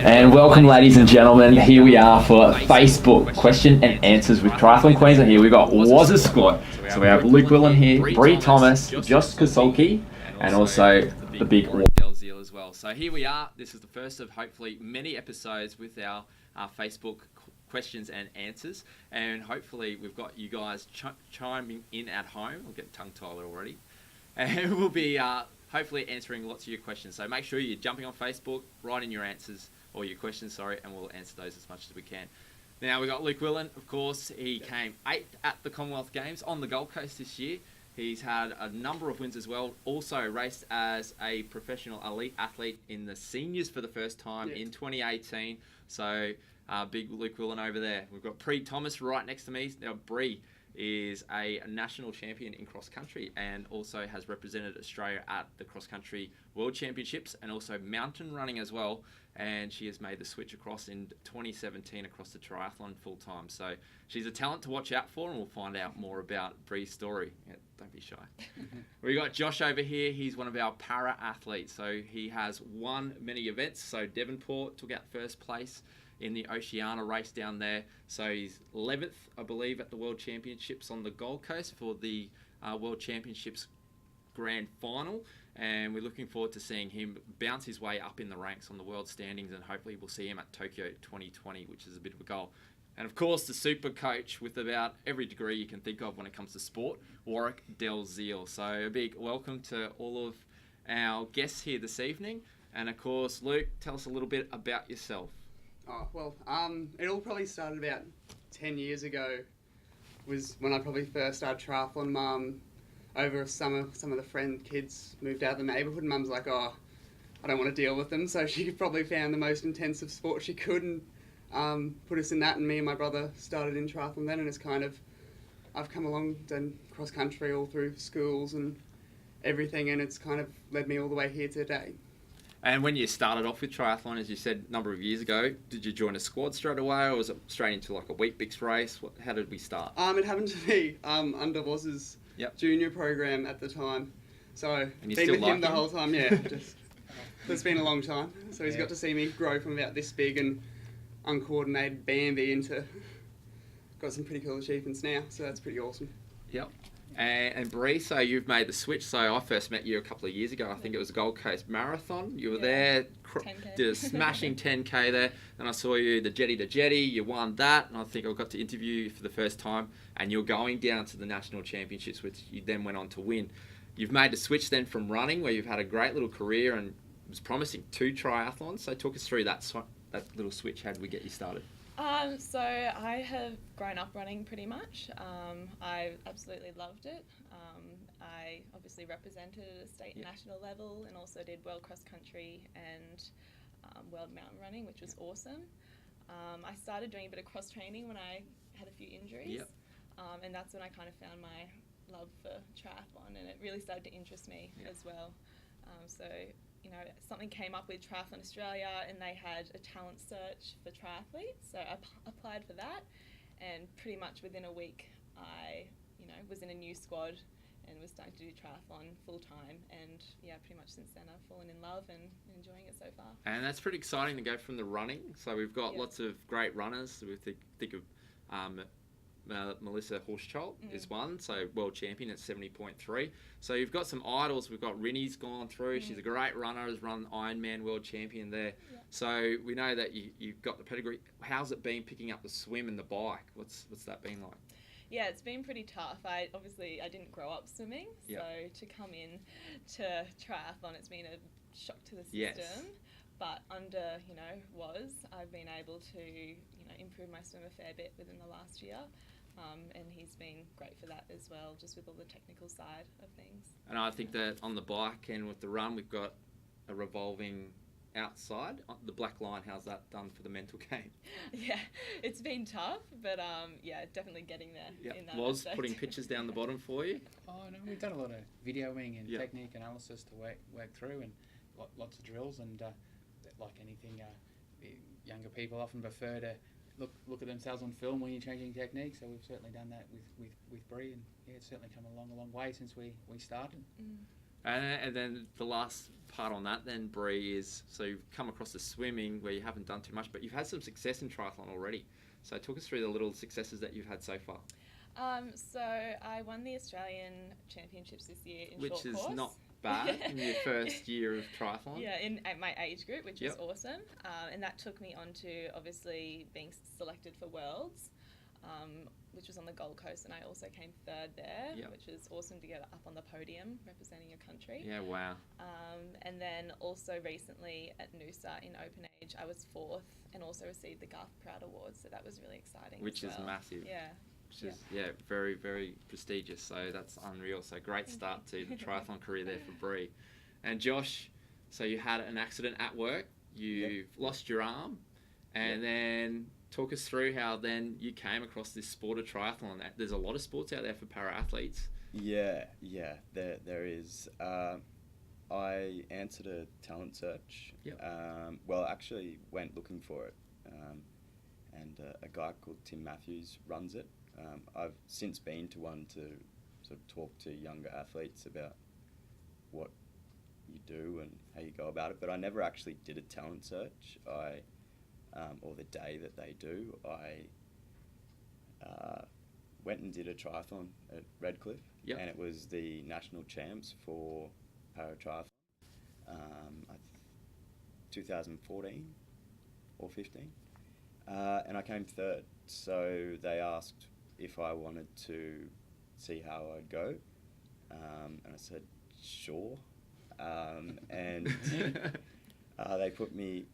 And welcome, ladies and gentlemen. Here we are for Facebook question and answers with Triathlon Queensland. Here we've got Wazza Squad. So we have Luke Willian here, Bree Thomas, Josh Kassulke, and also the big Warwick Dalziel as well. So here we are. This is the first of hopefully many episodes with our Facebook questions and answers. And hopefully we've got you guys chiming in at home. We'll get tongue-tied already. And we'll be hopefully answering lots of your questions. So make sure you're jumping on Facebook, writing your answers, or your questions, and we'll answer those as much as we can. Now, we've got Luke Willian, of course. He came 8th at the Commonwealth Games on the Gold Coast this year. He's had a number of wins as well. Also raced as a professional elite athlete in the seniors for the first time in 2018. So, big Luke Willian over there. We've got Bree Thomas right next to me. Now, Bree is a national champion in cross country and also has represented Australia at the cross country world championships and also mountain running as well. And she has made the switch across in 2017 across the triathlon full time. So she's a talent to watch out for, and we'll find out more about Bree's story. Yeah, don't be shy. We got Josh over here. He's one of our para athletes. So he has won many events. So Devonport took out first place in the Oceania race down there. So he's 11th, I believe, at the World Championships on the Gold Coast for the World Championships Grand Final. And we're looking forward to seeing him bounce his way up in the ranks on the world standings, and hopefully we'll see him at Tokyo 2020, which is a bit of a goal. And of course, the super coach with about every degree you can think of when it comes to sport, Warwick Dalziel. So a big welcome to all of our guests here this evening. And of course, Luke, tell us a little bit about yourself. Oh, well, it all probably started about 10 years ago, was when I probably first started triathlon. Over summer, some of the kids moved out of the neighbourhood, and Mum's like, oh, I don't want to deal with them, so she probably found the most intensive sport she could and put us in that, and me and my brother started in triathlon then, and it's kind of, I've come along, done cross country all through schools and everything, and it's kind of led me all the way here today. And when you started off with triathlon, as you said, a number of years ago, did you join a squad straight away, or was it straight into like a Weet-Bix race? How did we start? It happened to be under Waz's junior program at the time. So been with him the whole time, it's been a long time. So he's got to see me grow from about this big and uncoordinated Bambi into got some pretty cool achievements now. So that's pretty awesome. Yep. And Bree, so you've made the switch. So I first met you a couple of years ago. I think it was a Gold Coast Marathon. You were there, did a smashing 10K there. And I saw you, the jetty to jetty. You won that. And I think I got to interview you for the first time. And you're going down to the national championships, which you then went on to win. You've made the switch then from running, where you've had a great little career and was promising 2 triathlons. So talk us through that little switch. How did we get you started? So I have grown up running pretty much. I absolutely loved it. I obviously represented at a state and national level, and also did world cross country and world mountain running, which was awesome. I started doing a bit of cross training when I had a few injuries, and that's when I kind of found my love for triathlon, and it really started to interest me as well. So, you know, something came up with Triathlon Australia, and they had a talent search for triathletes. So I applied for that, and pretty much within a week, I, was in a new squad and was starting to do triathlon full time. And pretty much since then, I've fallen in love and enjoying it so far. And that's pretty exciting to go from the running. So we've got lots of great runners. We think of Melissa Horschild is one, so world champion at 70.3. So you've got some idols. We've got Rinny's gone through. She's a great runner, has run Ironman world champion there. So we know that you've got the pedigree. How's it been picking up the swim and the bike? What's that been like? Yeah, it's been pretty tough. I didn't grow up swimming, so to come in to triathlon, it's been a shock to the system. But under, I've been able to, improve my swim a fair bit within the last year. And he's been great for that as well, just with all the technical side of things. And I think that on the bike and with the run, we've got a revolving outside. The black line, how's that done for the mental game? Yeah, it's been tough, but definitely getting there. In that aspect. Putting pictures down the bottom for you? Oh, no, we've done a lot of videoing and technique analysis to work through, and lots of drills, and like anything, younger people often prefer to look at themselves on film when you're changing technique, so we've certainly done that with Bree, and it's certainly come a long way since we started. And then the last part on that then, Bree, is so you've come across the swimming where you haven't done too much, but you've had some success in triathlon already. So talk us through the little successes that you've had so far. So I won the Australian Championships this year in Which short is course. not bad in your first year of triathlon. Yeah, at my age group, which Yep. was awesome. And that took me on to obviously being selected for Worlds, which was on the Gold Coast, and I also came third there, Yep. which was awesome to get up on the podium representing your country. Yeah, wow. And then also recently at Noosa in Open Age, I was fourth and also received the Garth Proud Award, so that was really exciting. Which as is well. massive. Yeah. Which is, very, very prestigious. So that's unreal. So great start to the triathlon career there for Bree. And Josh, so you had an accident at work. You've lost your arm. And then talk us through how then you came across this sport of triathlon. There's a lot of sports out there for para-athletes. Yeah, there is. I answered a talent search. Yep. Well, actually went looking for it. And a guy called Tim Matthews runs it. I've since been to one to sort of talk to younger athletes about what you do and how you go about it, but I never actually did a talent search. Or the day that they do, I went and did a triathlon at Redcliffe, Yep. and it was the national champs for para-triathlon, 2014 or 15, and I came third. So they asked if I wanted to see how I'd go, and I said sure, and they put me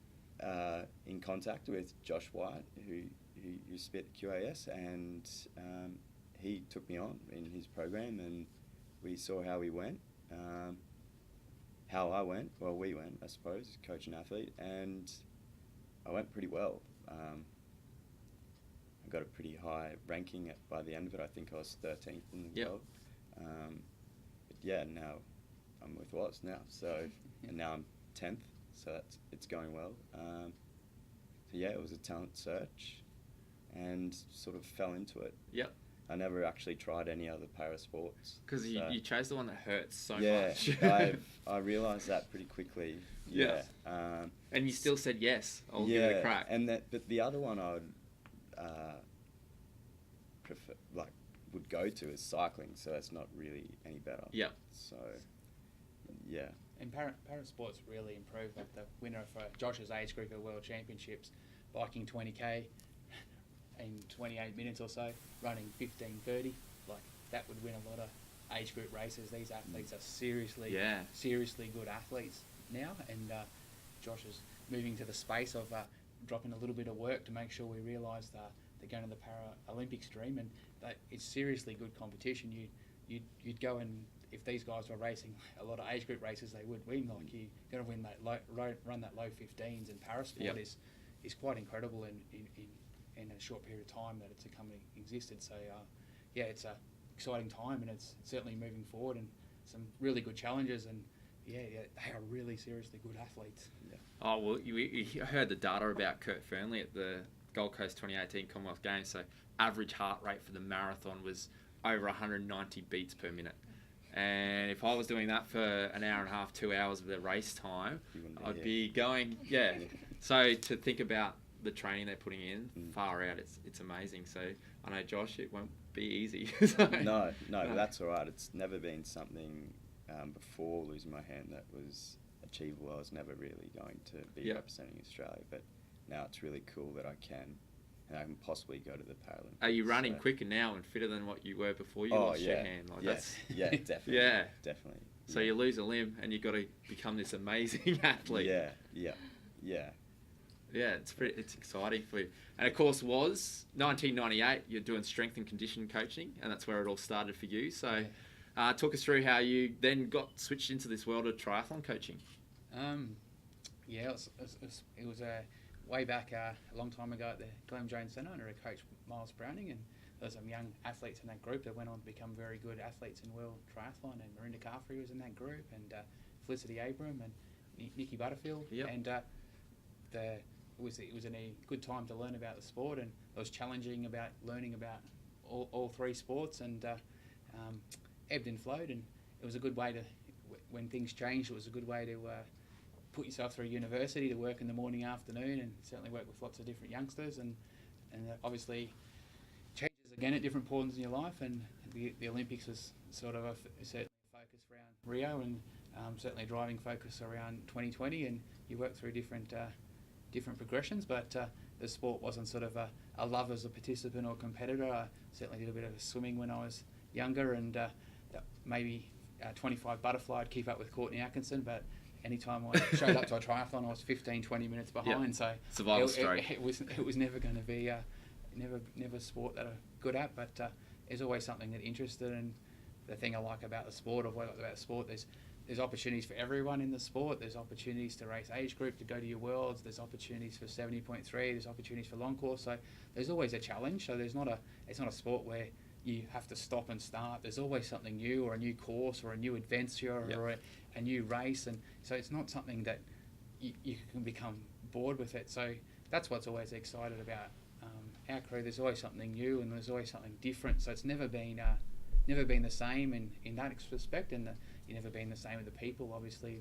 in contact with Josh White, who used to be at the QAS, and he took me on in his program, and we saw how we went, how I went. Well, we went, I suppose, coach and athlete, and I went pretty well. I got a pretty high ranking by the end of it. I think I was 13th in the world. But yeah, now I'm with Watts now, so and now I'm 10th. So it's going well. So yeah, it was a talent search, and sort of fell into it. Yep. I never actually tried any other para sports. Because you chose the one that hurts so yeah, much. I realised that pretty quickly. Yeah. And you still said yes. I'll give it a crack. But the other one I would prefer, would go to is cycling. So it's not really any better. Yeah. So yeah. And para sports really improved. Like the winner for Josh's age group at World Championships, biking 20k in 28 minutes or so, running 15:30. Like that would win a lot of age group races. These athletes are seriously good athletes now, and Josh is moving to the space of dropping a little bit of work to make sure we realise that they're going to the Paralympics dream, and that it's seriously good competition. You'd go and if these guys were racing a lot of age group races, they would win. Like you got to win that run that low 15s, and parasport is quite incredible in a short period of time that it's existed. So yeah, it's a exciting time, and it's certainly moving forward, and some really good challenges, and yeah, they are really seriously good athletes. Yeah. Oh well, you heard the data about Kurt Fearnley at the Gold Coast 2018 Commonwealth Games. So average heart rate for the marathon was over 190 beats per minute. And if I was doing that for an hour and a half, 2 hours of the race time, I'd be going, So to think about the training they're putting in, far out, it's amazing. So I know, Josh, it won't be easy. No, that's all right. It's never been something before losing my hand that was achievable. I was never really going to be representing Australia, but now it's really cool that I can. And I can possibly go to the Paralympics. Are you running quicker now and fitter than what you were before you lost your hand? Like definitely. Definitely. So you lose a limb and you've got to become this amazing athlete. Yeah, it's exciting for you. And of course, was 1998. You're doing strength and conditioning coaching, and that's where it all started for you. So, talk us through how you then got switched into this world of triathlon coaching. It was a way back a long time ago at the Glenn Jones Centre under Coach Miles Browning, and there was some young athletes in that group that went on to become very good athletes in world triathlon, and Marinda Carfrey was in that group, and Felicity Abram and Nikki Butterfield, and it was a good time to learn about the sport, and it was challenging about learning about all three sports, and ebbed and flowed, and it was a good way to when things changed, it was a good way to put yourself through university, to work in the morning, afternoon, and certainly work with lots of different youngsters, and obviously changes again at different points in your life. And the Olympics was sort of certainly focus around Rio, and certainly driving focus around 2020, and you work through different progressions, but the sport wasn't sort of a love as a participant or competitor. I certainly did a bit of swimming when I was younger, and maybe 25 butterfly, I'd keep up with Courtney Atkinson, but anytime I showed up to a triathlon, I was 15-20 minutes behind. Yep. So survival stroke. It was never going to be never a sport that I'm good at, but there's always something that interested. And the thing I like about the sport, or what I like about the sport, there's opportunities for everyone in the sport. There's opportunities to race age group, to go to your worlds. There's opportunities for 70.3. There's opportunities for long course. So there's always a challenge. So it's not a sport where you have to stop and start. There's always something new, or a new course, or a new adventure, Yep. or a new race. And so it's not something that you can become bored with it. So that's what's always excited about our crew. There's always something new, and there's always something different. So it's never been the same in that respect, and you've never been the same with the people. Obviously,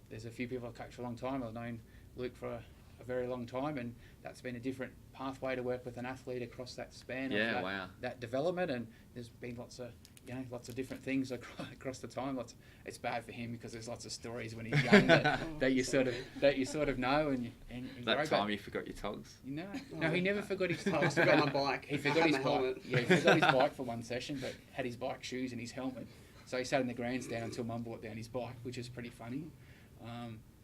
there's a few people I've coached for a long time. I've known Luke for a very long time, and that's been a different pathway to work with an athlete across that span of that development. And there's been lots of different things across the time. It's bad for him because there's lots of stories when he's young that you sort of know, and That time you forgot your togs. No, he never forgot his togs. I forgot my bike. He forgot his bike. Yeah, he forgot his bike for one session, but had his bike shoes and his helmet. So he sat in the grandstand until Mum brought down his bike, which is pretty funny.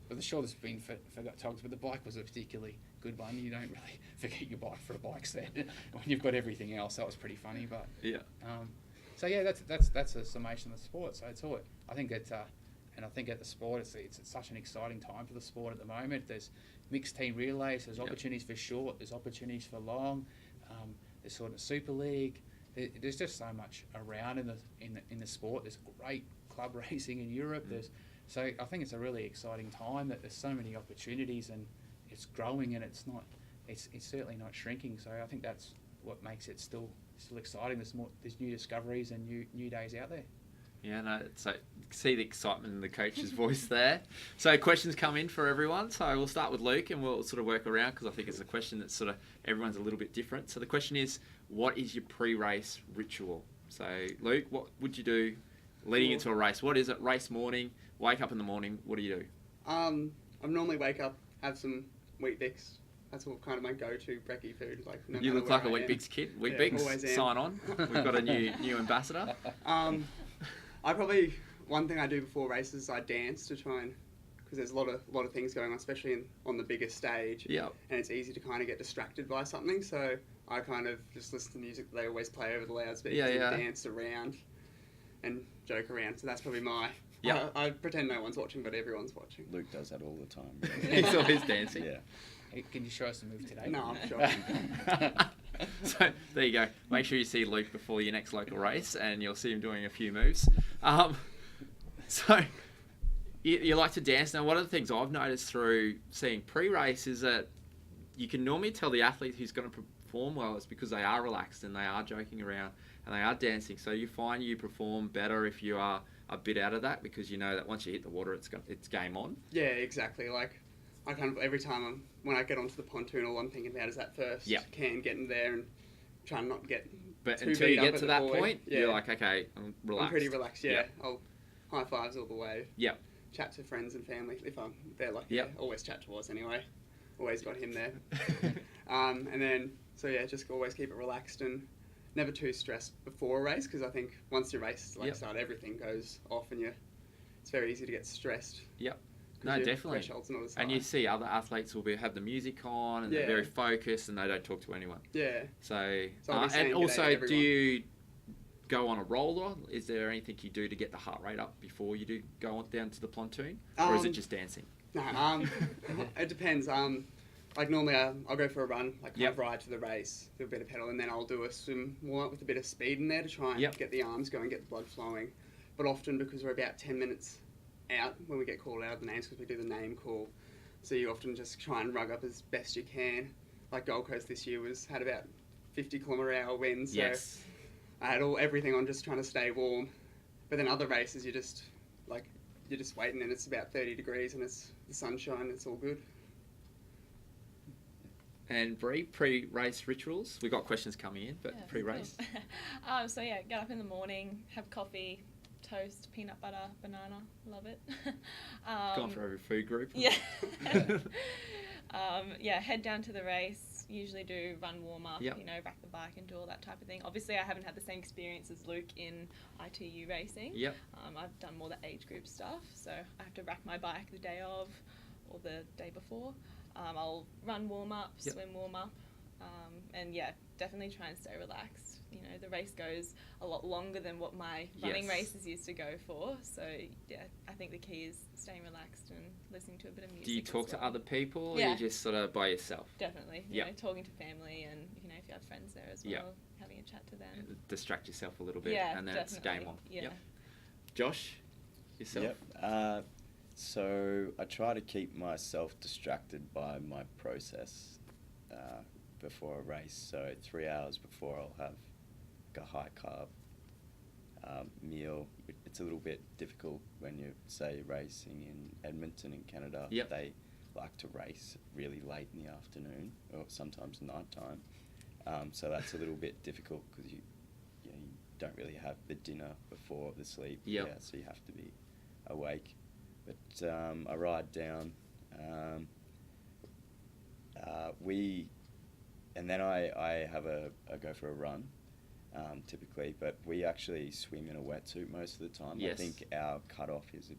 But the shortest been forgot togs, but the bike was a particularly good one. You don't really forget your bike for a bike set when you've got everything else. That was pretty funny, but Yeah. So yeah, that's a summation of the sport. So it's all. I think at the sport, it's such an exciting time for the sport at the moment. There's mixed team relays. There's opportunities for short. There's opportunities for long. There's sort of Super League. There's just so much around in the sport. There's great club racing in Europe. So I think it's a really exciting time, that there's so many opportunities, and it's growing, and it's certainly not shrinking. So I think that's what makes it still exciting. There's new discoveries and new days out there. Yeah, no, so see the excitement in the coach's voice there. So questions come in for everyone. So we'll start with Luke, and we'll sort of work around, because I think it's a question that's sort of everyone's a little bit different. So the question is, what is your pre-race ritual? So Luke, what would you do leading into a race? What is it? Race morning, wake up in the morning, what do you do? I normally wake up, have some Wheat Bix. That's all kind of my go-to brekkie food. Like, no You matter look like a where I Wheat am. Bix kid. Wheat Yeah, Bix, always am. sign on. We've got a new ambassador. One thing I do before races is I dance to try and, because there's a lot of things going on, especially on the bigger stage. Yeah. And it's easy to kind of get distracted by something. So I kind of just listen to music that they always play over the loudspeakers and dance around and joke around. So that's probably my. Yeah. I pretend no one's watching, but everyone's watching. Luke does that all the time. He's always dancing. Yeah. Hey, can you show us a move today? No, I'm sure. So there you go. Make sure you see Luke before your next local race, and you'll see him doing a few moves. So you like to dance. Now, one of the things I've noticed through seeing pre-race is that you can normally tell the athlete who's going to perform well is because they are relaxed and they are joking around and they are dancing. So you find you perform better if you are a bit out of that, because you know that once you hit the water, it's game on. Yeah, exactly. Like, I kind of, every time when I get onto the pontoon, all I'm thinking about is that first can getting there and trying not to get But too until beat you up get at to the that buoy. point, you're like, okay, I'm relaxed. I'm pretty relaxed, yeah. Yep. I'll high fives all the way. Yep. Chat to friends and family if I'm there. Like, Yep. always chat to Oz anyway. Always got him there. And then, so yeah, just always keep it relaxed and never too stressed before a race, because I think once your race start, everything goes off and it's very easy to get stressed. Yep. No, definitely. Threshold's not as And high. you see other athletes will have the music on and they're very focused and they don't talk to anyone. Yeah. So I'll be saying and g'day to also, everyone. do you go on a roller? Is there anything you do to get the heart rate up before you do go on down to the pontoon, or is it just dancing? No, it depends. Like normally I'll go for a run, like kind of ride to the race, do a bit of pedal, and then I'll do a swim warm-up with a bit of speed in there to try and get the arms going, get the blood flowing. But often, because we're about 10 minutes out when we get called out of the names, because we do the name call, so you often just try and rug up as best you can. Like Gold Coast this year had about 50-kilometre-hour winds, so I had everything on just trying to stay warm. But then other races, you just like you're just waiting, and it's about 30 degrees, and it's the sunshine. It's all good. And Bree, pre-race rituals. We got questions coming in, but Yeah, pre-race. cool. So yeah, get up in the morning, have coffee, toast, peanut butter, banana. Love it. Gone for every food group. Yeah. Yeah, head down to the race. Usually do run warm up. Yep. You know, rack the bike and do all that type of thing. Obviously, I haven't had the same experience as Luke in ITU racing. Yep. I've done more the age group stuff, so I have to rack my bike the day of or the day before. I'll run warm up, Yep. swim warm up, and yeah, definitely try and stay relaxed. You know, the race goes a lot longer than what my running Yes. races used to go for. So yeah, I think the key is staying relaxed and listening to a bit of music. Do you as talk to well. other people, or Yeah. you just sort of by yourself? Definitely. You Yep. know, talking to family, and you know, if you have friends there as well, Yep. having a chat to them. Distract yourself a little bit, Yeah, and then definitely. it's game on. Yeah. Yep. Josh, yourself. Yep. So I try to keep myself distracted by my process before a race. So 3 hours before, I'll have a high carb meal. It's a little bit difficult when you say racing in Edmonton in Canada. Yep. They like to race really late in the afternoon or sometimes night time. So that's a little bit difficult because you don't really have the dinner before the sleep. Yep. Yeah, so you have to be awake. But I ride down. And then I have a go for a run, typically. But we actually swim in a wetsuit most of the time. Yes. I think our cutoff is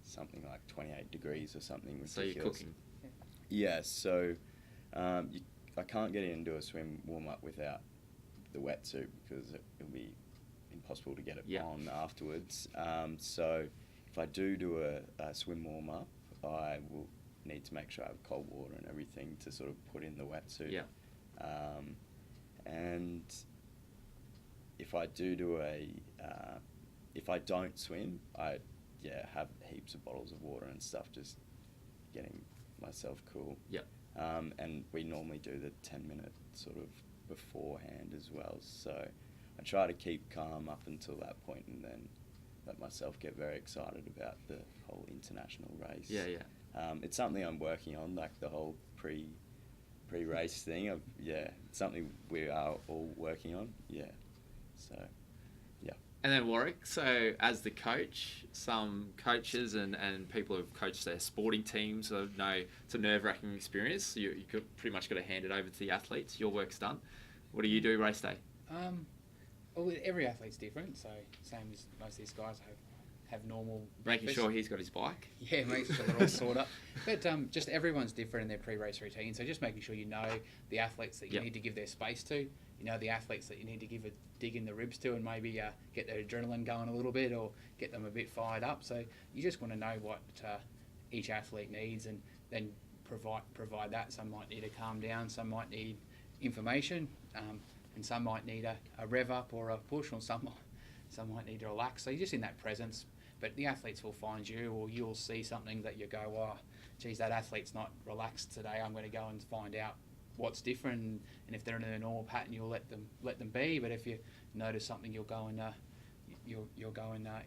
something like 28 degrees or something ridiculous. So you're cooking. Yeah. So I can't get in and do a swim warm up without the wetsuit because it'll be impossible to get it Yeah. on afterwards. So if I do a swim warm up, I will need to make sure I have cold water and everything to sort of put in the wetsuit. Yeah. And if I if I don't swim, I have heaps of bottles of water and stuff, just getting myself cool. Yep. And we normally do the 10-minute sort of beforehand as well. So I try to keep calm up until that point and then let myself get very excited about the whole international race. Yeah, yeah. It's something I'm working on, like the whole pre-race thing. It's something we are all working on. Yeah. So, yeah. And then Warwick, so as the coach, some coaches and people who've coached their sporting teams know it's a nerve-wracking experience. You could pretty much got to hand it over to the athletes. Your work's done. What do you do race day? Well, every athlete's different, so same as most of these guys have normal Making breakfast. sure he's got his bike. Yeah, making sure they're all sorted up. But just everyone's different in their pre-race routine, so just making sure you know the athletes that you Yep. need to give their space to, you know the athletes that you need to give a dig in the ribs to and maybe get their adrenaline going a little bit or get them a bit fired up. So you just want to know what each athlete needs and then provide that. Some might need to calm down, some might need information, and some might need a rev up or a push, or some might need to relax. So you're just in that presence. But the athletes will find you, or you'll see something that you go, oh, geez, that athlete's not relaxed today. I'm going to go and find out what's different. And if they're in a normal pattern, you'll let them be. But if you notice something, you'll go and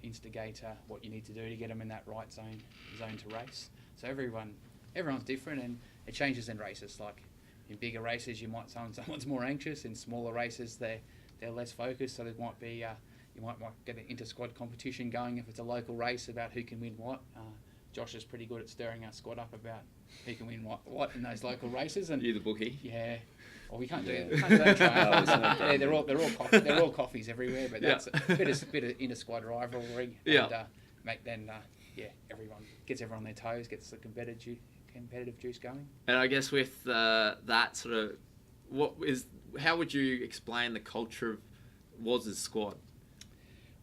instigate what you need to do to get them in that right zone to race. So everyone's different, and it changes in races. Like in bigger races, you might someone's more anxious. In smaller races, they're less focused. So there might be you might get an inter-squad competition going if it's a local race about who can win what. Josh is pretty good at stirring our squad up about who can win what in those local races. And You the bookie. yeah, well we can't Yeah. do that. No, it's not Yeah, they're all coffees everywhere, but that's a bit of inter-squad rivalry. Yeah. And, everyone gets everyone on their toes, gets the competitive juice going. And I guess with that sort of, how would you explain the culture of Waz's squad?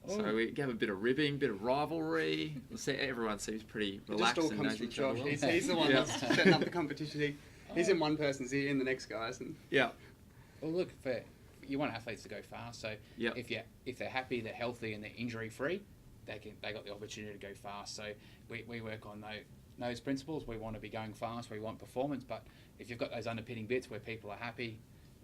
So we have a bit of ribbing, bit of rivalry. Everyone seems pretty It relaxed just all and comes knows from each other Josh. well. He's the one Yeah. that's setting up the competition. He's in one person's ear in the next guy's. And Yeah. Well, look, you want athletes to go fast. So Yep. if they're happy, they're healthy, and they're injury free, they got the opportunity to go fast. So we work on those principles. We want to be going fast. We want performance. But if you've got those underpinning bits where people are happy,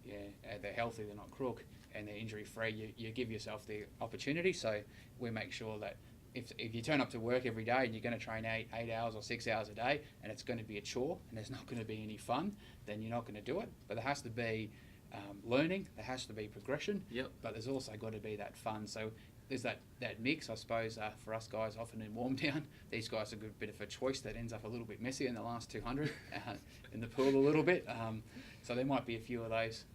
they're healthy, they're not crook, and they're injury free, you give yourself the opportunity. So we make sure that if you turn up to work every day and you're going to train 8 hours or 6 hours a day and it's going to be a chore and there's not going to be any fun, then you're not going to do it. But there has to be learning, there has to be progression, but there's also got to be that fun. So there's that mix, I suppose, for us guys often in warm down. These guys are a good bit of a choice that ends up a little bit messy in the last 200 in the pool a little bit. So there might be a few of those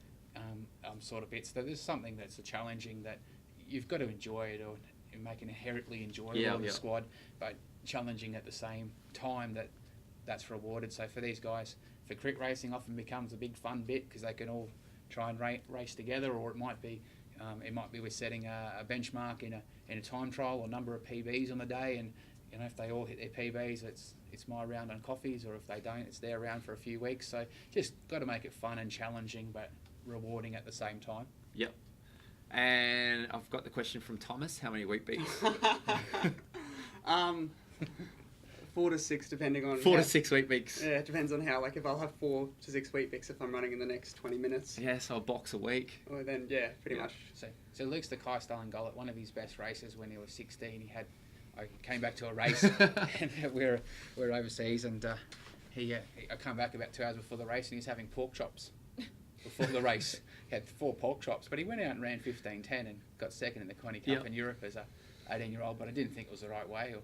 sort of bits. So there's something that's challenging that you've got to enjoy it or make it inherently enjoyable in the squad, but challenging at the same time that's rewarded. So for these guys, for crit racing often becomes a big fun bit because they can all try and race together, or it might be we're setting a benchmark in a time trial or number of PBs on the day, and if they all hit their PBs, it's my round on coffees, or if they don't, it's their round for a few weeks. So just got to make it fun and challenging, but rewarding at the same time. Yep. And I've got the question from Thomas. How many wheat beats? 4 to 6, depending on 4 to 6 wheat beats. Yeah, it depends on how. Like if I'll have 4 to 6 wheat beats if I'm running in the next 20 minutes. Yeah, so a box a week. Or then pretty much. So Luke's the Kai Stallingall, one of his best races when he was 16. I came back to a race and we're overseas, and I come back about 2 hours before the race and he's having pork chops before the race. He had 4 pork chops, but he went out and ran 15:10 and got second in the Connie Cup in Europe as a 18-year-old, but I didn't think it was the right way.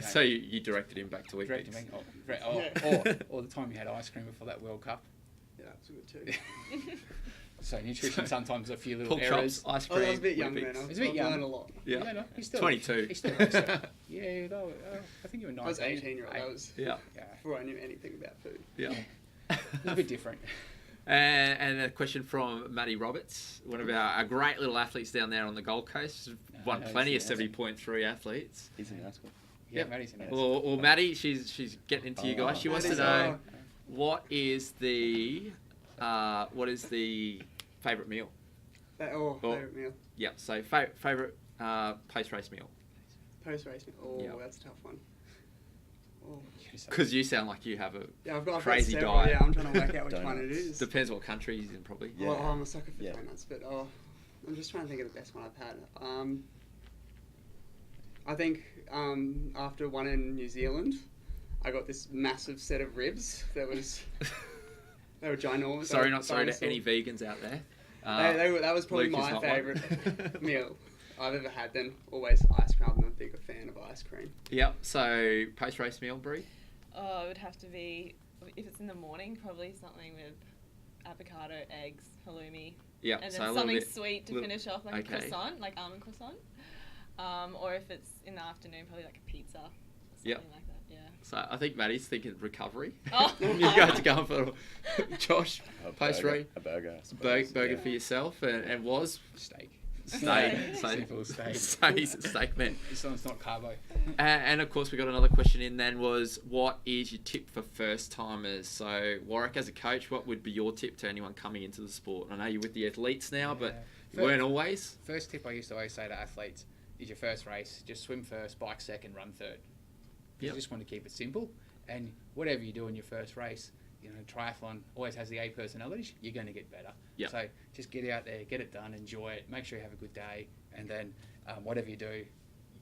So you directed him back to wheat beats. Or the time he had ice cream before that World Cup. Yeah, that's good too. So nutrition sometimes a few little pork errors. Chops, ice cream. I was a bit young then. I was a bit young. Learned a lot. Yeah. No, he's still 22. He's still I think you were 19. I was 18-year-old. That was before I knew anything about food. Yeah. A bit different. And a question from Matty Roberts, one of our great little athletes down there on the Gold Coast. Won plenty of 70.3 athletes. He's in high school. Yeah, Maddie's in Well, Maddie, she's getting into you guys. She wants to know what is the favourite meal? Favourite meal. Yeah, so favourite post-race meal. Post-race meal. Oh, that's a tough one. Because you sound like you have a I've got crazy several, diet. Yeah, I'm trying to work out which one it is. Depends what country he's in, probably. Yeah. Well, I'm a sucker for donuts, but I'm just trying to think of the best one I've had. I think after one in New Zealand, I got this massive set of ribs that was they were ginormous. Sorry to any vegans out there. That was probably Luke my favourite meal I've ever had. Then always ice cream. I'm a bigger fan of ice cream. Yep. So post-race meal, Brie? Oh, it would have to be, if it's in the morning, probably something with avocado, eggs, halloumi. Yeah. And so then something sweet to finish off, like a croissant, like almond croissant. Or if it's in the afternoon, probably like a pizza. Something like that. Yeah. So I think Maddie's thinking recovery. Oh. You guys are going for Josh, post-race. A burger. Burger for yourself, and was steak. Simple steak. Steak man. This one's not carbo. And of course, we got another question in then was, what is your tip for first timers? So Warwick, as a coach, what would be your tip to anyone coming into the sport? I know you're with the athletes now, but you weren't always. First tip I used to always say to athletes is your first race, just swim first, bike second, run third. You just want to keep it simple, and whatever you do in your first race, triathlon always has the A personalities. You're going to get better. Yep. So just get out there, get it done, enjoy it, make sure you have a good day, and then whatever you do,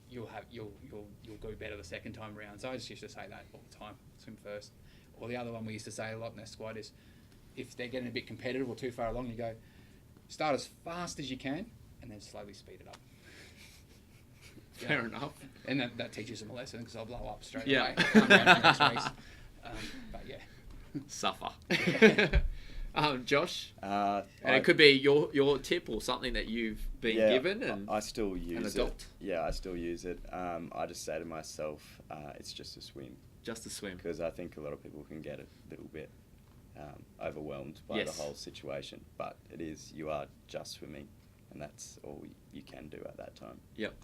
you'll go better the second time around. So I just used to say that all the time: swim first. Or the other one we used to say a lot in our squad is, if they're getting a bit competitive or too far along, you go, start as fast as you can, and then slowly speed it up. Fair enough. And that teaches them a lesson, because I'll blow up straight Yeah. away. Come down for next race. But yeah. Suffer. Josh? And it could be your tip or something that you've been given and I still use adopt. it. Yeah, I still use it. I just say to myself, it's just a swim. Just a swim. Because I think a lot of people can get a little bit overwhelmed by the whole situation. But you are just swimming, and that's all you can do at that time. Yep.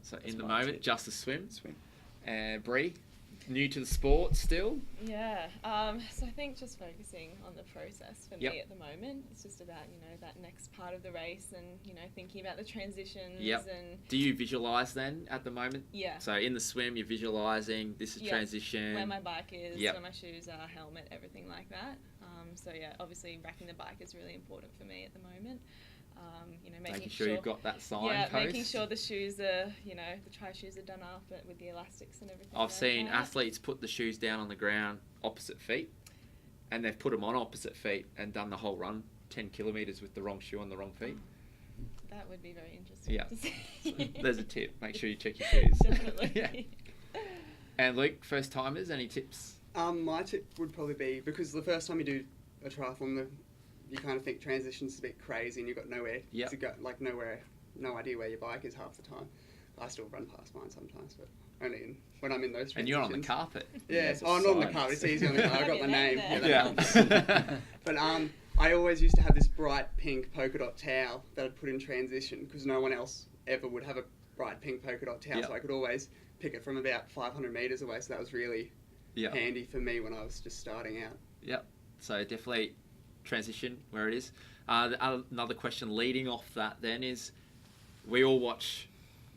So in the moment, tip. Just a swim. Swim. And Bree, new to the sport still? Yeah. So I think just focusing on the process for me at the moment. It's just about, that next part of the race and, thinking about the transitions. And do you visualise then at the moment? Yeah. So in the swim, you're visualising this is transition. Where my bike is, where my shoes are, helmet, everything like that. So obviously racking the bike is really important for me at the moment. Making sure you've got that signpost. Yeah, making sure the shoes are, the tri shoes are done up with the elastics and everything. I've seen athletes put the shoes down on the ground opposite feet, and they've put them on opposite feet and done the whole run 10 kilometres with the wrong shoe on the wrong feet. That would be very interesting to see. There's a tip. Make sure you check your shoes. Definitely. Yeah. And Luke, first timers, any tips? My tip would probably be, because the first time you do a triathlon, you kind of think transition's a bit crazy and you've got nowhere to go, like no idea where your bike is half the time. I still run past mine sometimes, but only when I'm in those transitions. And you're on the carpet. Yeah, not on the carpet, it's easy on the carpet. I got my name. Yeah. But I always used to have this bright pink polka dot towel that I'd put in transition because no one else ever would have a bright pink polka dot towel, so I could always pick it from about 500 metres away, so that was really handy for me when I was just starting out. Yep. So definitely transition where it is. Another question leading off that then is, we all watch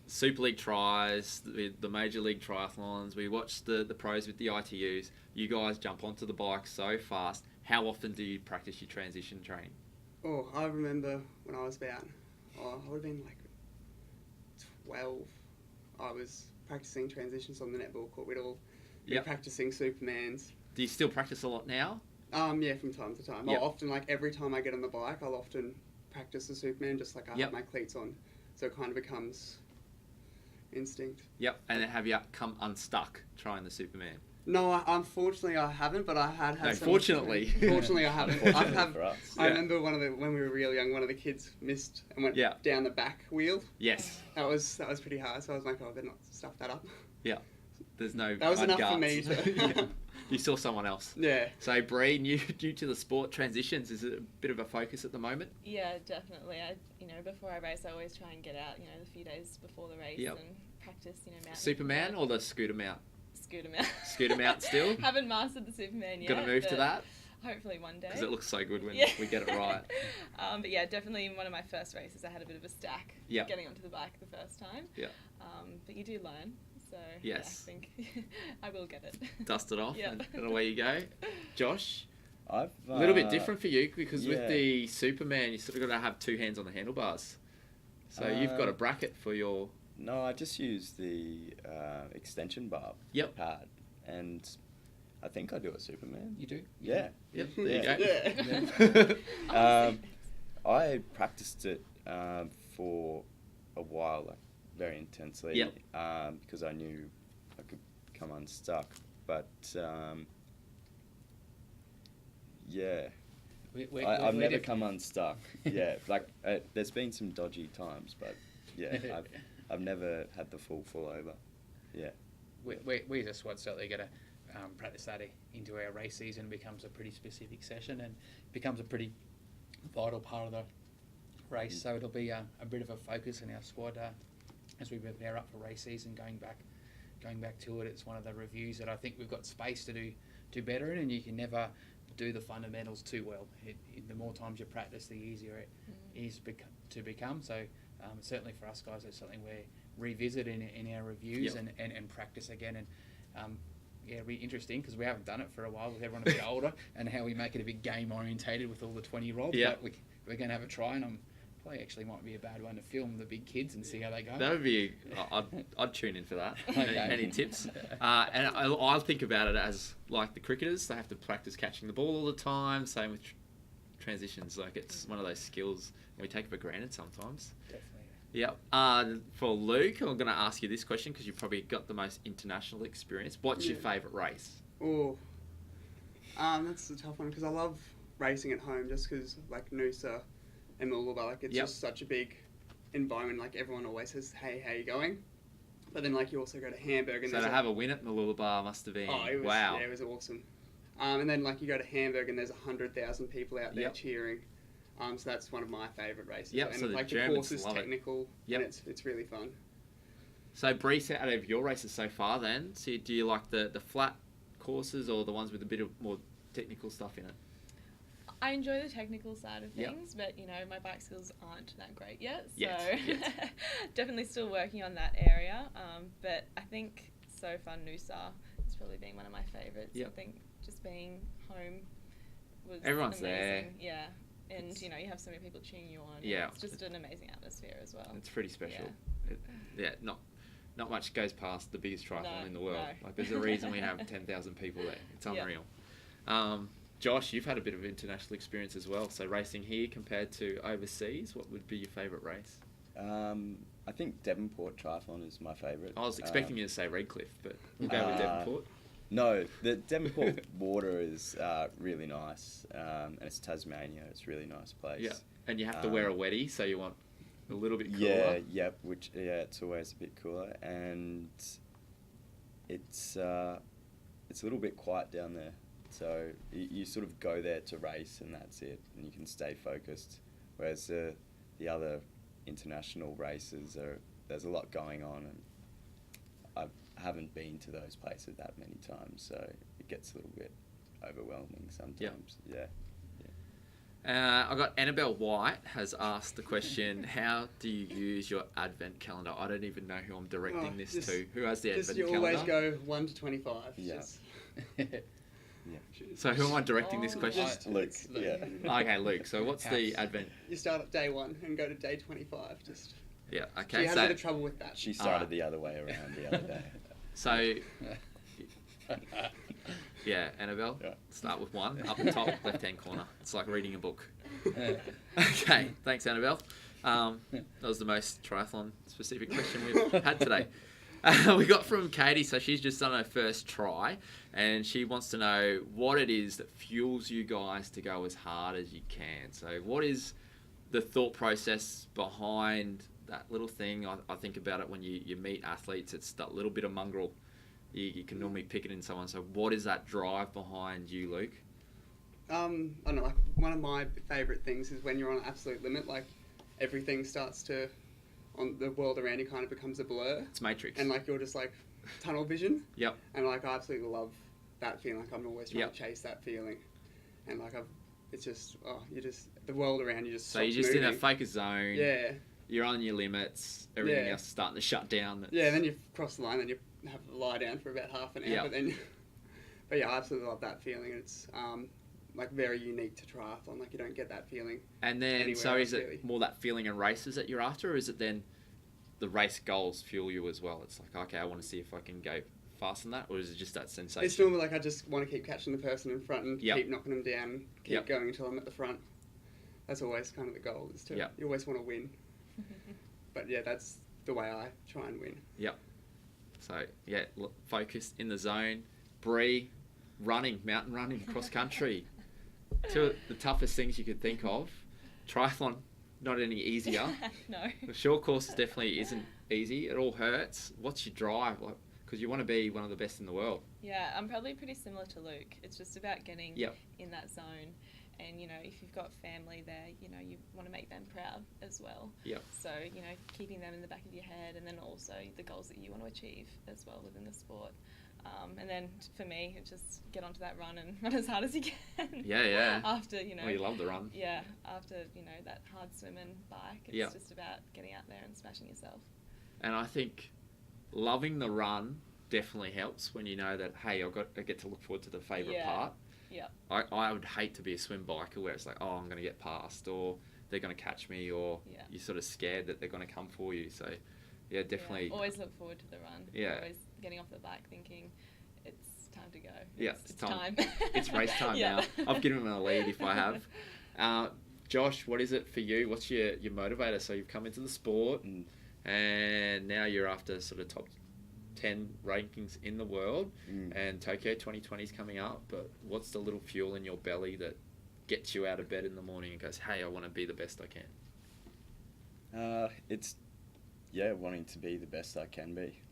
Super League tries, the Major League triathlons, we watch the pros with the ITUs. You guys jump onto the bike so fast. How often do you practice your transition training? Oh, I remember when I was about, I would have been like 12. I was practicing transitions on the netball court. We'd all be practicing Supermans. Do you still practice a lot now? Yeah, from time to time. I'll often, like every time I get on the bike, I'll often practice the Superman just like I have my cleats on. So it kind of becomes instinct. Yep. And have you come unstuck trying the Superman? No, unfortunately I haven't, but I had some... Fortunately. Fortunately I haven't. I remember when we were real young, one of the kids missed and went down the back wheel. Yes. That was pretty hard, so I was like, I better not stuff that up. Yeah. There's no... That was enough for me to... You saw someone else. Yeah. So, Bree, new to the sport, transitions, is it a bit of a focus at the moment? Yeah, definitely. Before I race, I always try and get out, the few days before the race and practice, mountain. Superman or the scooter mount? Scooter mount. Scooter mount still? Haven't mastered the Superman yet. Gonna move to that? Hopefully one day. Because it looks so good when we get it right. But yeah, definitely in one of my first races, I had a bit of a stack getting onto the bike the first time. Yeah. But you do learn. So yes. I think I will get it. Dust it off and away you go. Josh? A little bit different for you because with the Superman, you sort of got to have two hands on the handlebars. So you've got a bracket for your... No, I just use the extension bar pad, and I think I do a Superman. You do? Yeah. Yep. There you go. Yeah. I practiced it for a while, like very intensely, because I knew I could come unstuck. But I've never come unstuck. Yeah, like there's been some dodgy times, but I've never had the full over. Yeah. We just certainly got to practice that into our race season. Becomes a pretty specific session and becomes a pretty vital part of the race. So it'll be a bit of a focus in our squad as we prepare up for race season. Going back to it, it's one of the reviews that I think we've got space to do better in, and you can never do the fundamentals too well. The more times you practice, the easier it is to become. So certainly for us guys, it's something we revisit in our reviews and practice again. And it'll be interesting because we haven't done it for a while with everyone a bit older, and how we make it a bit game orientated with all the 20-year-olds. Yeah. But we're going to have a try, and probably actually might be a bad one to film the big kids and see how they go. That would be... I'd tune in for that. Okay. Any tips? And I'll think about it as like the cricketers. They have to practice catching the ball all the time. Same with transitions. Like it's one of those skills we take for granted sometimes. Definitely. Yep. For Luke, I'm going to ask you this question because you've probably got the most international experience. What's your favourite race? Oh, that's a tough one because I love racing at home just because like Noosa and Mooloolaba, like it's just such a big environment. Like everyone always says, "Hey, how you going?" But then like you also go to Hamburg and so to have a win at Mooloolaba must have been wow. Yeah, it was awesome. And then like you go to Hamburg and there's 100,000 people out there cheering. So that's one of my favourite races. Yep, and so like the course is technical and it's really fun. So Brees, out of your races so far then, so do you like the flat courses or the ones with a bit of more technical stuff in it? I enjoy the technical side of things, but my bike skills aren't that great yet. So definitely still working on that area. But I think so far Noosa has probably been one of my favourites. I think just being home was everyone's amazing. there. Yeah. and you have so many people cheering you on. Yeah. It's just an amazing atmosphere as well. It's pretty special. Not much goes past the biggest triathlon in the world. No. Like, there's a reason we have 10,000 people there. It's unreal. Josh, you've had a bit of international experience as well. So racing here compared to overseas, what would be your favourite race? I think Devonport Triathlon is my favourite. I was expecting you to say Redcliffe, but we'll go with Devonport. No, the Devonport water is really nice, and it's Tasmania. It's a really nice place. Yeah, and you have to wear a wetty, so you want a little bit cooler. It's always a bit cooler, and it's a little bit quiet down there. So you sort of go there to race, and that's it, and you can stay focused. Whereas the other international races there's a lot going on, and I haven't been to those places that many times, so it gets a little bit overwhelming sometimes. I got Annabelle White has asked the question: how do you use your advent calendar? I don't even know who I'm directing this to. Who has the advent You calendar? always go 1 to 25. Yeah. So who am I directing this question? Luke. Yeah. Okay, Luke. So what's the advent? You start at day 1 and go to day 25. Yeah. So Okay. you had a bit of trouble with that. She started the other way around the other day. So yeah, Annabelle. Yeah. Start with 1 up the top left-hand corner. It's like reading a book. Okay. Thanks, Annabelle. That was the most triathlon-specific question we've had today. We got from Katie, so she's just done her first try, and she wants to know what it is that fuels you guys to go as hard as you can. So what is the thought process behind that little thing? I think about it when you meet athletes, it's that little bit of mongrel. You can normally pick it in someone. So what is that drive behind you, Luke? I don't know, like one of my favourite things is when you're on an absolute limit, like everything starts to, on the world around you kind of becomes a blur. It's Matrix. And like you're just like tunnel vision. Yep. And like I absolutely love that feeling. Like I'm always trying to chase that feeling. And like it's just, the world around you just So you're just moving. in a focus zone. Yeah. You're on your limits. Everything else is starting to shut down. Yeah, and then you cross the line, then you have to lie down for about half an hour. Yep. But yeah, I absolutely love that feeling. It's like very unique to triathlon. Like you don't get that feeling. And then, anywhere so else, is it really. more that feeling in races that you're after, or is it then the race goals fuel you as well? It's like, okay, I want to see if I can go faster than that, or is it just that sensation? It's normally like I just want to keep catching the person in front and Yep. keep knocking them down, keep Yep. going until I'm at the front. That's always kind of the goal, is to, Yep. you always want to win. But yeah, that's the way I try and win. Yep. So, yeah, focused in the zone. Bree, mountain running, cross country. Two of the toughest things you could think of. Triathlon, not any easier. No. The short course definitely isn't easy. It all hurts. What's your drive? Because you want to be one of the best in the world. Yeah, I'm probably pretty similar to Luke. It's just about getting Yep. in that zone. And, if you've got family there, you want to make them proud as well. Yep. So, keeping them in the back of your head, and then also the goals that you want to achieve as well within the sport. And then for me, it's just get onto that run and run as hard as you can. Yeah. After, Well, you love the run. Yeah, after, that hard swim and bike, it's Yep. just about getting out there and smashing yourself. And I think loving the run definitely helps when you know that, hey, I get to look forward to the favourite part. Yeah. I would hate to be a swim biker where it's like, oh, I'm going to get past, or they're going to catch me, or you're sort of scared that they're going to come for you. So, yeah, definitely. Yeah, always look forward to the run. Yeah. Always getting off the bike thinking, it's time to go. Yeah, it's time. It's race time now. I've given them a lead if I have. Josh, what is it for you? What's your motivator? So you've come into the sport, and now you're after sort of top 10 rankings in the world, and Tokyo 2020 is coming up, but what's the little fuel in your belly that gets you out of bed in the morning and goes, hey, I want to be the best I can? It's wanting to be the best I can be.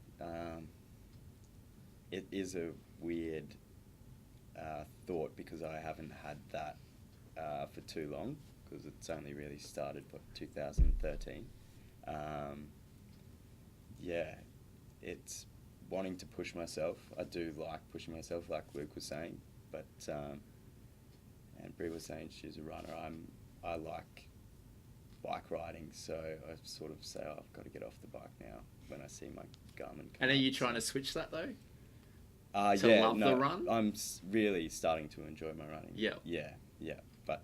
It is a weird thought because I haven't had that for too long, because it's only really started 2013. It's wanting to push myself. I do like pushing myself, like Luke was saying, but and Brie was saying she's a runner. I like bike riding, so I sort of say, I've got to get off the bike now when I see my Garmin come And are up, you trying to switch that though? love the run? I'm really starting to enjoy my running. Yeah. Yeah, but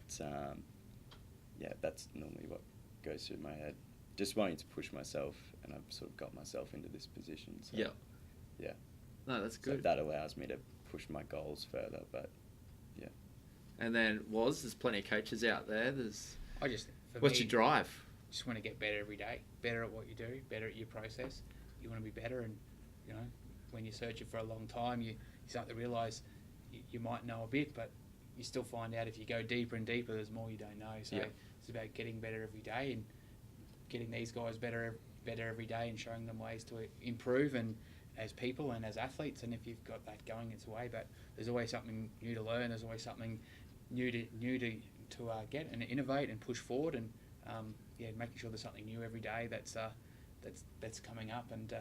yeah, that's normally what goes through my head. Just wanting to push myself, and I've sort of got myself into this position. So, Yeah. Yeah. No, that's So good. that allows me to push my goals further, but yeah. And then there's plenty of coaches out there. What's your Me, drive? just want to get better every day, better at what you do, better at your process. You want to be better, and when you're searching for a long time, you start to realise you might know a bit, but you still find out if you go deeper and deeper, there's more you don't know. So it's about getting better every day and getting these guys better every day and showing them ways to improve and as people and as athletes. And if you've got that going, it's away. But there's always something new to learn. There's always something new to get and innovate and push forward. And making sure there's something new every day that's coming up, and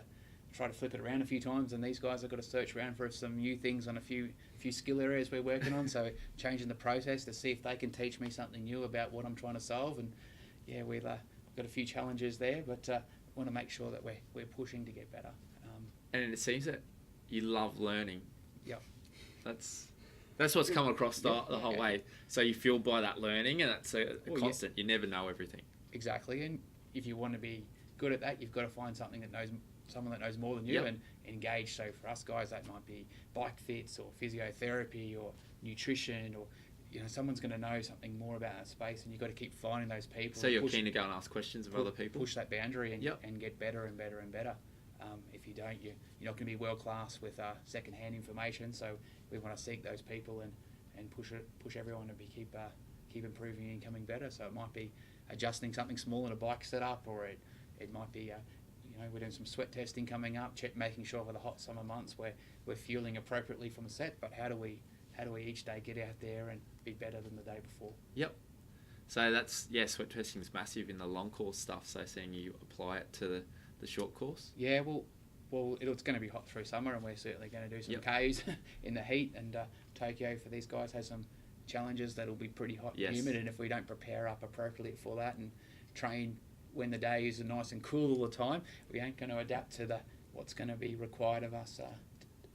try to flip it around a few times. And these guys have got to search around for some new things on a few skill areas we're working on. So changing the process to see if they can teach me something new about what I'm trying to solve. And we've got a few challenges there, but want to make sure that we're pushing to get better. And it seems that you love learning. Yeah. That's what's come across the whole way. So you fuel by that learning, and that's a constant. You never know everything. Exactly, and if you want to be good at that, you've got to find someone that knows more than you and engage. So for us guys, that might be bike fits or physiotherapy or nutrition, or someone's going to know something more about that space, and you've got to keep finding those people. So you're keen to go and ask questions of other people? Push that boundary and get better and better and better. If you don't, you're not going to be world class with second-hand information. So we want to seek those people and push everyone to keep improving and becoming better. So it might be adjusting something small in a bike setup, or it might be we're doing some sweat testing coming up, making sure for the hot summer months we're fueling appropriately from the set. But how do we each day get out there and be better than the day before? Yep. So sweat testing is massive in the long course stuff. So seeing you apply it to the short course. Yeah, well, it's going to be hot through summer, and we're certainly going to do some Ks in the heat. And Tokyo for these guys has some challenges that'll be pretty hot and humid. And if we don't prepare up appropriately for that and train when the day is nice and cool all the time, we ain't going to adapt to what's going to be required of us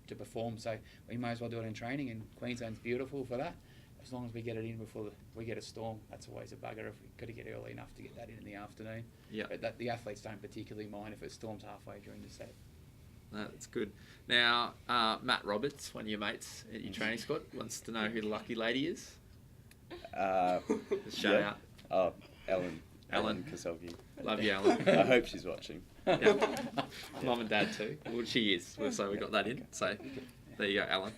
to perform. So we may as well do it in training, and Queensland's beautiful for that. As long as we get it in before we get a storm, that's always a bugger if we've got to get early enough to get that in the afternoon. Yeah. But the athletes don't particularly mind if it storms halfway during the set. No, that's good. Now, Matt Roberts, one of your mates at your training squad, wants to know who the lucky lady is. Just shout out. Oh, Ellen Kassulke. Love you, Ellen. I hope she's watching. Yeah. Mum and Dad too. Well, she is. So we got that in. So there you go, Ellen.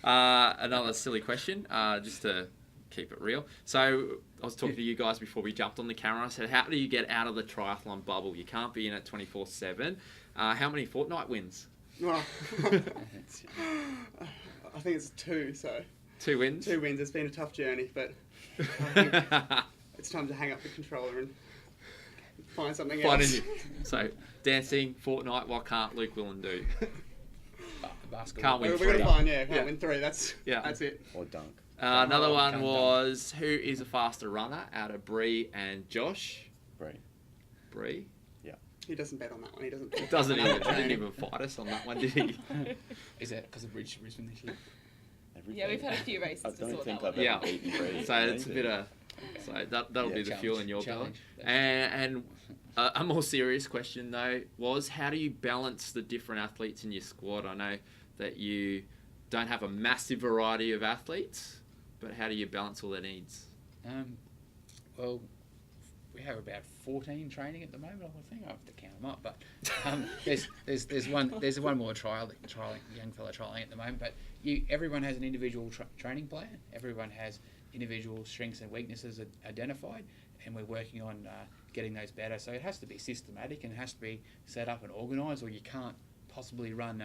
Another silly question, just to keep it real. So I was talking to you guys before we jumped on the camera. I said, how do you get out of the triathlon bubble? You can't be in it 24/7. How many fortnight wins? Well, I think it's 2. So 2 wins. 2 wins. It's been a tough journey, but I think it's time to hang up the controller and find something else. So dancing, fortnight. What can't Luke Willian do? Basketball. Can't win We're 3. going to find, can't win 3. That's it. Or dunk. Another one was, who is a faster runner out of Bree and Josh? Bree? Yeah. He doesn't bet on that one. He doesn't. Didn't even fight us on that one, did he? Is that because of Brisbane this year? Yeah, we've had a few races I to don't sort think that I've one ever out. beaten Bree. So it's a bit of... So that'll be the fuel in your belly. And a more serious question, though, was how do you balance the different athletes in your squad? I know that you don't have a massive variety of athletes, but how do you balance all their needs? Well, we have about 14 training at the moment. I think I have to count them up, but there's one more young fella trialing at the moment. But everyone has an individual training plan. Everyone has individual strengths and weaknesses identified, and we're working on getting those better. So it has to be systematic and it has to be set up and organised, or you can't possibly run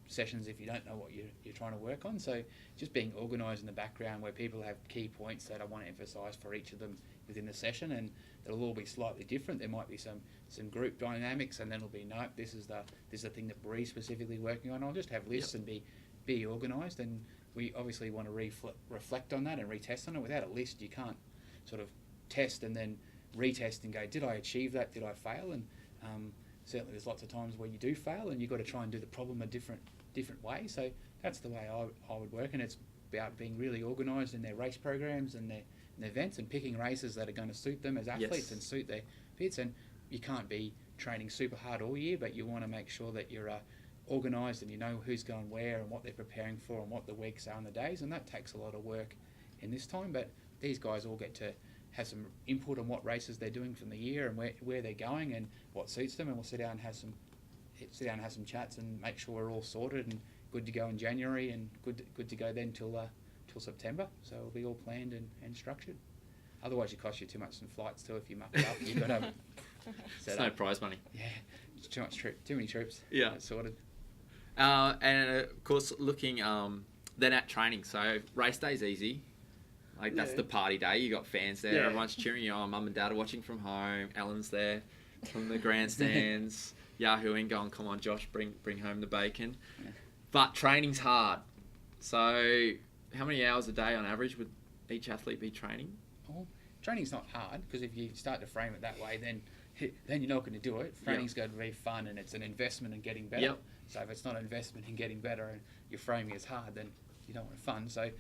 sessions if you don't know what you're trying to work on. So just being organised in the background where people have key points that I want to emphasise for each of them within the session, and it'll all be slightly different. There might be some group dynamics, and then it'll be, nope, this is the thing that Bree's specifically working on. I'll just have lists and be organised, and we obviously want to reflect on that and retest on it. Without a list, you can't sort of test and then retest and go, did I achieve that? Did I fail? And certainly there's lots of times where you do fail, and you've got to try and do the problem a different way. So that's the way I would work, and it's about being really organised in their race programs and their events, and picking races that are going to suit them as athletes and suit their fits. And you can't be training super hard all year, but you want to make sure that you're organised and you know who's going where and what they're preparing for and what the weeks are and the days, and that takes a lot of work in this time. But these guys all get to have some input on what races they're doing from the year and where they're going and what suits them, and we'll sit down and have some chats and make sure we're all sorted and good to go in January and good to go then till September. So it'll be all planned and structured. Otherwise, it costs you too much in flights too if you muck it up. You've got to It's no prize money. Yeah, it's too many trips. Yeah, sorted. And of course, looking then at training. So race day's easy. Like that's the party day. You got fans there. Everyone's cheering you on. Mum and Dad are watching from home. Ellen's there from the grandstands. Yahooing, going, come on, Josh, bring home the bacon. Yeah. But training's hard. So how many hours a day on average would each athlete be training? Well, training's not hard, because if you start to frame it that way, then you're not going to do it. Training's going to be fun, and it's an investment in getting better. Yep. So if it's not an investment in getting better and you're framing it as hard, then you don't want fun. So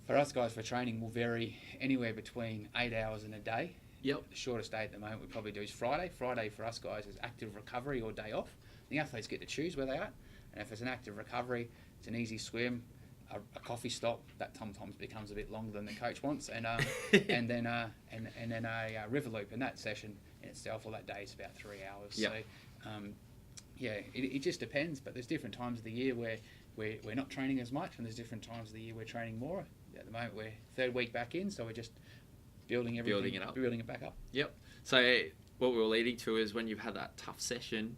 for us guys, for training will vary anywhere between 8 hours in a day. Yep. The shortest day at the moment we probably do is Friday. Friday for us guys is active recovery or day off. The athletes get to choose where they are, and if it's an active recovery, it's an easy swim, a coffee stop that sometimes becomes a bit longer than the coach wants, and and then a river loop, and that session in itself or that day is about 3 hours. Yep. So it just depends, but there's different times of the year where we're not training as much, and there's different times of the year we're training more. At the moment we're third week back in, so we're just building it back up. Yep. So what we're leading to is when you've had that tough session,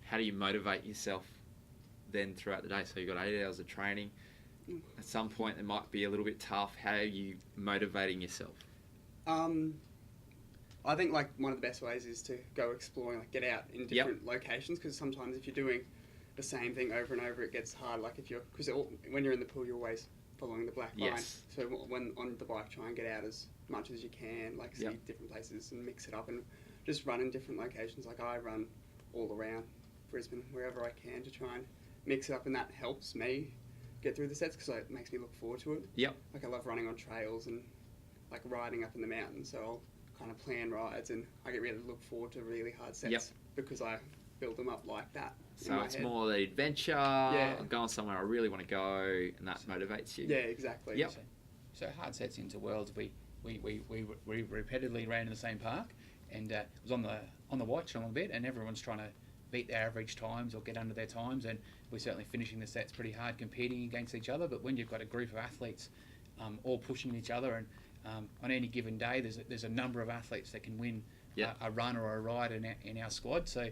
how do you motivate yourself then throughout the day? So you've got 8 hours of training. At some point it might be a little bit tough. How are you motivating yourself? I think like one of the best ways is to go exploring, like get out in different locations, because sometimes if you're doing the same thing over and over, it gets hard. Like because when you're in the pool, you're always following the black line. So when on the bike, try and get out as much as you can, like see different places and mix it up, and just run in different locations. Like I run all around Brisbane, wherever I can, to try and mix it up, and that helps me get through the sets because it makes me look forward to it. Yep. Like I love running on trails and like riding up in the mountains, so I'll kind of plan rides, and I get really look forward to really hard sets because I build them up like that. So it's more the adventure, I'm going somewhere I really want to go, and that motivates you. Yeah, exactly. Yep. So hard sets into Worlds, we repetitively ran in the same park, and it was on the watch a little bit, and everyone's trying to beat their average times or get under their times, and we're certainly finishing the sets pretty hard, competing against each other. But when you've got a group of athletes all pushing each other, and on any given day there's a number of athletes that can win a run or a ride in our squad. So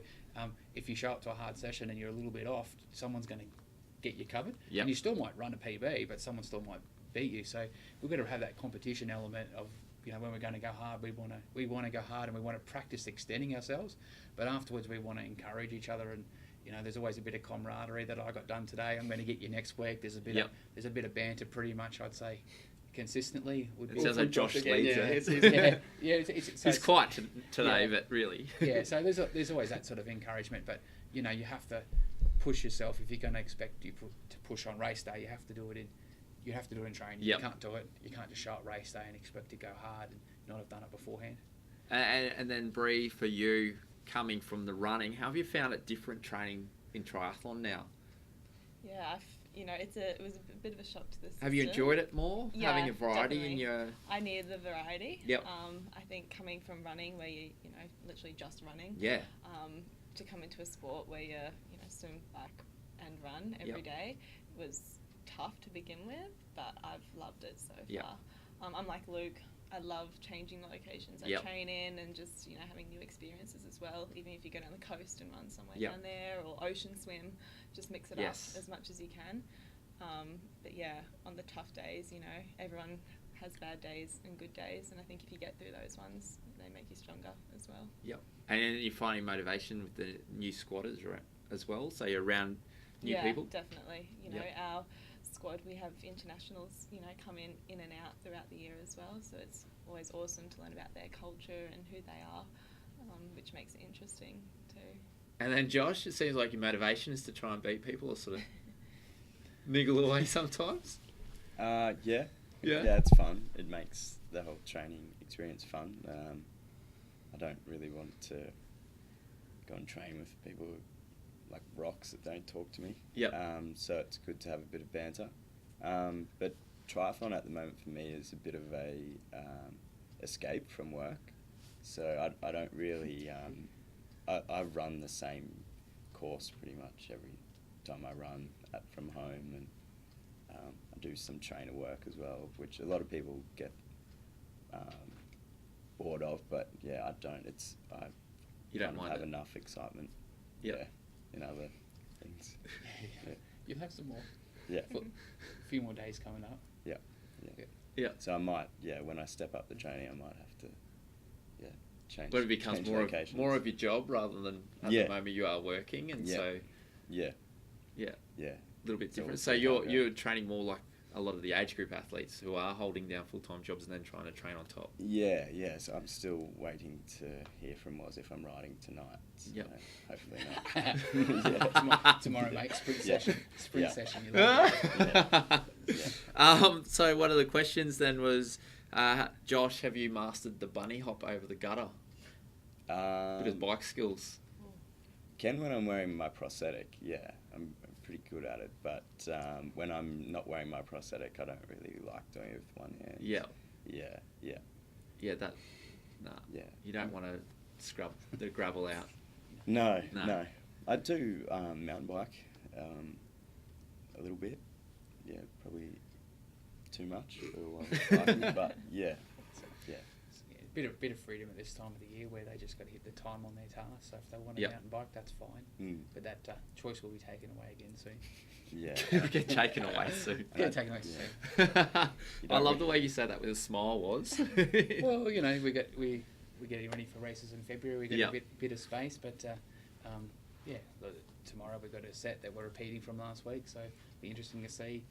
if you show up to a hard session and you're a little bit off, someone's going to get you covered. And you still might run a PB, but someone still might beat you. So we've got to have that competition element of, when we're going to go hard, we want to go hard, and we want to practice extending ourselves. But afterwards, we want to encourage each other, and there's always a bit of camaraderie that I got done today. I'm going to get you next week. There's a bit of banter, pretty much, I'd say, consistently. It sounds like Josh leads He's quiet today, but really. So there's always that sort of encouragement, but you have to push yourself. If you're going to expect you to push on race day, you have to do it in training. You can't do it. You can't just show up race day and expect to go hard and not have done it beforehand. And then Bree, for you, coming from the running, how have you found it different training in triathlon now? Yeah, it was a bit of a shock to the system. Have you enjoyed it more? Yeah, having a variety definitely. in your... I needed the variety. Yep. I think coming from running, where you literally just running. Yeah. To come into a sport where you swim, bike, and run every day was tough to begin with, but I've loved it so far. I'm like Luke. I love changing the locations I train in, and just having new experiences as well. Even if you go down the coast and run somewhere down there, or ocean swim, just mix it up as much as you can. But on the tough days, everyone has bad days and good days, and I think if you get through those ones, they make you stronger as well. Yep. And then you're finding motivation with the new squatters as well, so you're around new people? Yeah, definitely. Our squad, we have internationals, come in and out throughout the year as well, so it's always awesome to learn about their culture and who they are, which makes it interesting too. And then Josh, it seems like your motivation is to try and beat people, or sort of niggle away sometimes. Yeah. Yeah? Yeah, it's fun. It makes the whole training experience fun. I don't really want to go and train with people like rocks that don't talk to me. Yep. So it's good to have a bit of banter. But triathlon at the moment for me is a bit of a escape from work. So I don't really... I run the same course pretty much every time I run from home, and I do some trainer work as well, which a lot of people get bored of, but yeah, I don't. You don't kind of mind have it? enough excitement. Yep. In other things. Yeah. You'll have some more. Yeah. A few more days coming up. Yeah. Yeah. So I might, when I step up the training, I might have to, change. But it becomes change more locations. of your job rather than at the moment you are working, and so Yeah. yeah, Yeah. a little bit It's all different. So different, you're training more like a lot of the age group athletes who are holding down full-time jobs and then trying to train on top. Yeah. So I'm still waiting to hear from Woz if I'm riding tonight. So Yep. hopefully not. Tomorrow, mate. Sprint Yeah. session. Sprint Yeah. session. You love it. So one of the questions then was, Josh, have you mastered the bunny hop over the gutter? Bit of bike skills. Can when I'm wearing my prosthetic, I'm pretty good at it. But when I'm not wearing my prosthetic, I don't really like doing it with one hand. Yeah. Yeah. Yeah, Yeah. you don't want to scrub the gravel out. No. No. I do mountain bike a little bit. Yeah, probably too much for what I'm biking, but yeah. Yeah, bit of freedom at this time of the year where they just got to hit the time on their task. So if they want a Yep. mountain bike, that's fine. Mm. But that choice will be taken away again soon. Yeah. Get taken away soon. Get taken away Yeah. soon. I love the way you said that with a smile, was. Well, we getting ready for races in February. We got Yep. a bit of space, but tomorrow we've got a set that we're repeating from last week. So it'll be interesting to see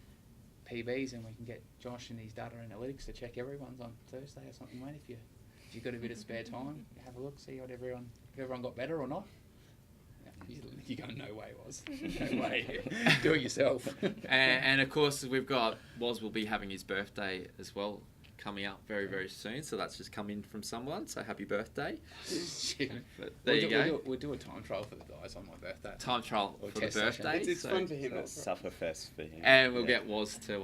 PBs, and we can get Josh and his data analytics to check everyone's on Thursday or something, mate. If you've got a bit of spare time, have a look, see what everyone got better or not. You go, no way, Woz. No way. Do it yourself. and of course, Woz will be having his birthday as well coming up very, very soon. So that's just come in from someone. So happy birthday. But there you go. We'll do a time trial for the guys on my birthday. Time trial Or for the test session. birthday. It's fun for him. So sufferfest for him. And we'll get Woz to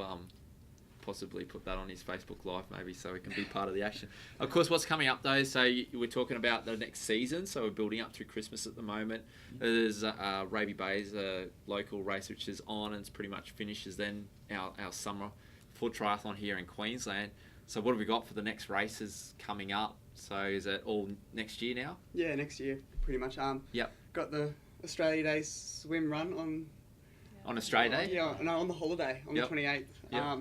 possibly put that on his Facebook Live maybe so he can be part of the action. Of course, what's coming up though, so we're talking about the next season, so we're building up through Christmas at the moment. There's Raby Bay's a local race which is on and it's pretty much finishes then our summer full triathlon here in Queensland. So what have we got for the next races coming up? So is it all next year now? Yeah, next year, pretty much. Yep. Got the Australia Day swim run On Australia Day? Yeah, no, on the holiday, on Yep. the 28th. Yep.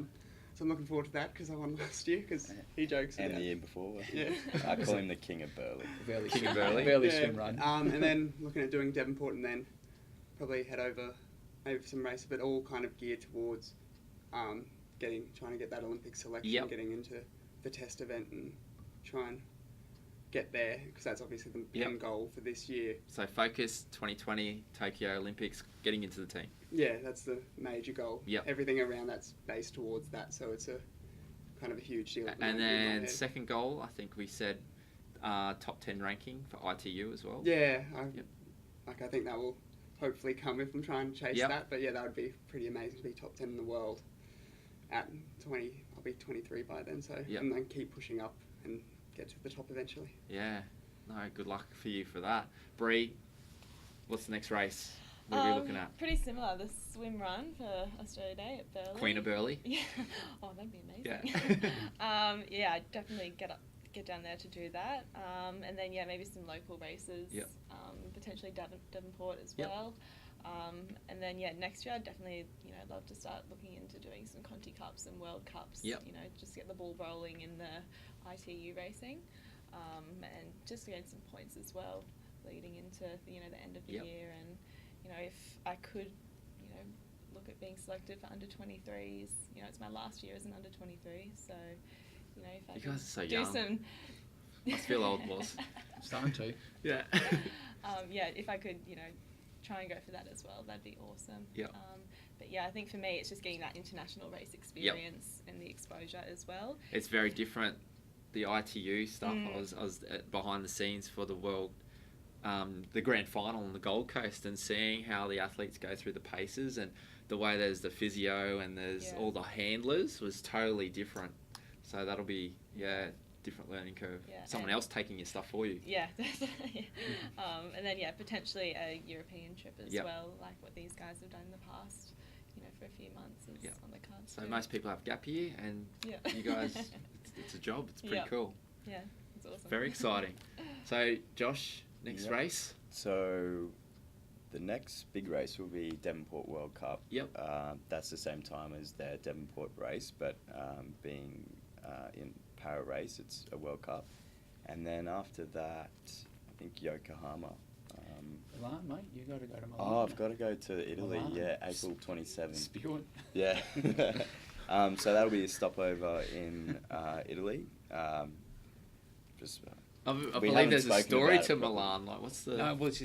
So I'm looking forward to that because I won last year because he jokes And about the year before. Yeah. I call him the king of Burley. King of Burley. Burley swim run. And then looking at doing Devonport and then probably head over maybe for some races, but all kind of geared towards trying to get that Olympic selection, Yep. getting into the test event and try and get there because that's obviously the end goal for this year. So focus 2020 Tokyo Olympics, getting into the team. Yeah, that's the major goal. Yep. Everything around that's based towards that, so it's a kind of a huge deal. at the And moment in my then head. second goal, I think we said top 10 ranking for ITU as well. Yeah, Yep. I think that will hopefully come if I'm trying to chase Yep. that. But yeah, that would be pretty amazing to be top 10 in the world at 20. I'll be 23 by then, so Yep. and then keep pushing up and get to the top eventually. Yeah. No, good luck for you for that. Bree, what's the next race? What are we looking at? Pretty similar, the swim run for Australia Day at Burley. Queen of Burley? Yeah. Oh, that'd be amazing. Yeah. Yeah, I'd definitely get down there to do that. And then, maybe some local races. Yep. Potentially Devonport as Yep. well. And then, next year I'd definitely, love to start looking into doing some Conti Cups and World Cups. Yep. Just get the ball rolling in the ITU racing. And just to gain some points as well leading into, the end of the Yep. year. And, if I could, look at being selected for under 23s, it's my last year as an under 23, so, if I You could guys are so do young. some... Must feel old, Woz. Starting to. Yeah. if I could, try and go for that as well, that'd be awesome. Yep. But yeah, I think for me, it's just getting that international race experience and the exposure as well. It's very different. The ITU stuff. I was behind the scenes for the world, the grand final on the Gold Coast, and seeing how the athletes go through the paces and the way there's the physio and there's all the handlers was totally different. So that'll be different learning curve. Yeah, Someone else taking your stuff for you. Yeah, and then potentially a European trip as well, like what these guys have done in the past. You know, for a few months is on the cards. So too. most people have gap year, and you guys, it's a job. It's pretty cool. Yeah, it's awesome. Very exciting. So Josh, next race. So the next big race will be Devonport World Cup. Yep. That's the same time as their Devonport race, but being in para race, it's a World Cup. And then after that, I think Yokohama. Milan, mate, you got to go to Milan. Oh, I've got to go to Italy, Milan. April 27th. Spewing. Yeah. So that'll be a stopover in Italy. I we believe haven't there's a spoken story about to it, but- Milan. Like, what's the? No, well, it's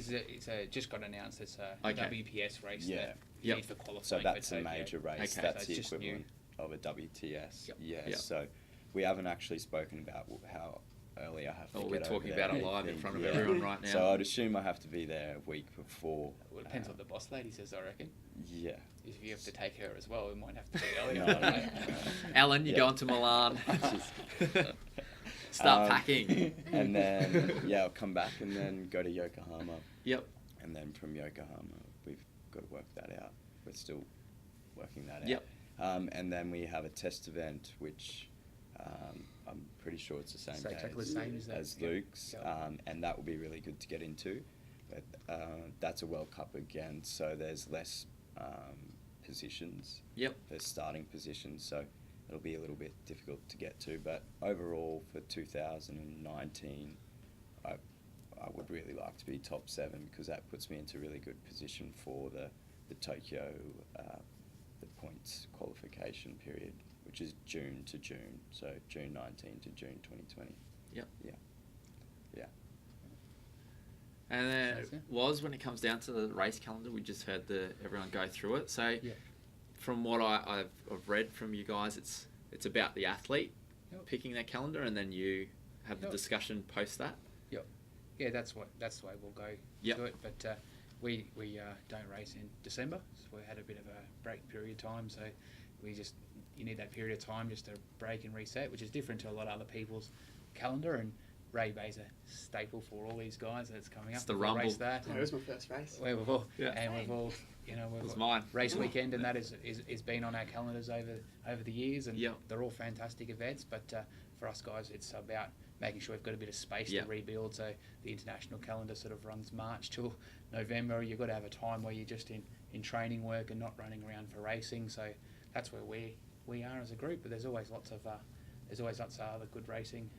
just got announced. It's a WPS race. Yeah. That you need for qualifying. So that's for a Tokyo. major race. Okay. That's So the it's just new. equivalent of a WTS. Yep. Yeah. Yep. So we haven't actually spoken about how early I have to Oh, get we're over talking there. about it live in front of everyone right now. So I'd assume I have to be there a week before. Well, it depends what the boss lady says, I reckon. Yeah. If you have to take her as well, we might have to be earlier. No. Alan, you're going to Milan. Start packing. And then I'll come back and then go to Yokohama. Yep. And then from Yokohama, we've got to work that out. We're still working that out. Yep. And then we have a test event, which I'm pretty sure it's the same day exactly the same as that. as Luke's, and that will be really good to get into. But that's a World Cup again, so there's less positions. Yep. There's starting positions, so it'll be a little bit difficult to get to. But overall, for 2019, I would really like to be top 7 because that puts me into really good position for the Tokyo the points qualification period, which is June to June, so June 19 to June 2020. Yep. Yeah. And then Sounds good. when it comes down to the race calendar, we just heard everyone go through it. So Yeah. from what I've read from you guys, it's about the athlete picking their calendar, and then you have the discussion post that. Yeah, that's the way we'll go to it. But we don't race in December, so we had a bit of a break period of time. So you need that period of time just to break and reset, which is different to a lot of other people's calendar. And Ray Bay's a staple for all these guys that's coming up. It's the We'll rumble. race that. It was my first race. We've all, Yeah. and we've all, It was mine. race weekend, and that is been on our calendars over the years, and they're all fantastic events. But for us guys, it's about making sure we've got a bit of space to rebuild. So the international calendar sort of runs March till November. You've got to have a time where you're just in training work and not running around for racing. So that's where we are as a group. But there's always lots of other good racing